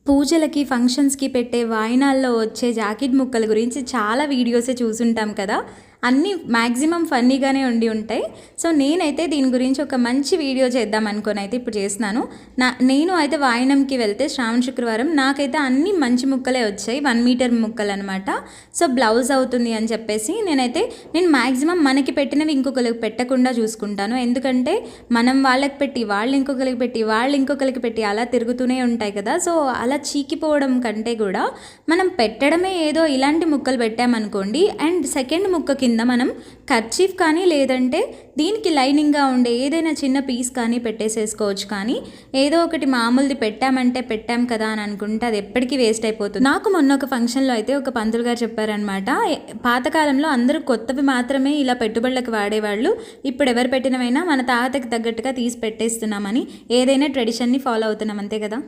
పూజలకి, ఫంక్షన్స్‌కి పెట్టే వాయినాల్లో వచ్చే జాకెట్ ముక్కల గురించి చాలా వీడియోసే చూసుంటాం కదా! అన్నీ మాక్సిమం ఫన్నీగానే ఉండి ఉంటాయి. సో, నేనైతే దీని గురించి ఒక మంచి వీడియో చేద్దాం అనుకోనైతే ఇప్పుడు చేస్తున్నాను. నేను అయితే వాయినంకి వెళ్తే శ్రావణ శుక్రవారం నాకైతే అన్నీ మంచి ముక్కలే వచ్చాయి. 1 మీటర్ ముక్కలనమాట. సో, బ్లౌజ్ అవుతుంది అని చెప్పేసి నేను మాక్సిమం మనకి పెట్టినవి ఇంకొకరికి పెట్టకుండా చూసుకుంటాను. ఎందుకంటే మనం వాళ్ళకి పెట్టి, వాళ్ళు ఇంకొకరికి పెట్టి, వాళ్ళు ఇంకొకరికి పెట్టి అలా తిరుగుతూనే ఉంటాయి కదా! సో, అలా చీకిపోవడం కంటే కూడా మనం పెట్టడమే ఏదో ఇలాంటి ముక్కలు పెట్టామనుకోండి అండ్ సెకండ్ ముక్క కింద మనం కర్చీఫ్ కానీ లేదంటే దీనికి లైనింగ్గా ఉండే ఏదైనా చిన్న పీస్ కానీ పెట్టేసేసుకోవచ్చు. కానీ ఏదో ఒకటి మామూలుది పెట్టాం కదా అని అనుకుంటే అది ఎప్పటికీ వేస్ట్ అయిపోతుంది. నాకు మొన్న ఒక ఫంక్షన్లో అయితే ఒక పంతులు గారు చెప్పారనమాట, పాతకాలంలో అందరూ కొత్తవి మాత్రమే ఇలా పెట్టుబడులకు వాడేవాళ్ళు, ఇప్పుడు ఎవరు పెట్టినవైనా మన తాతకి తగ్గట్టుగా తీసి పెట్టేస్తున్నామని. ఏదైనా ట్రెడిషన్ని ఫాలో అవుతున్నాం, అంతే కదా.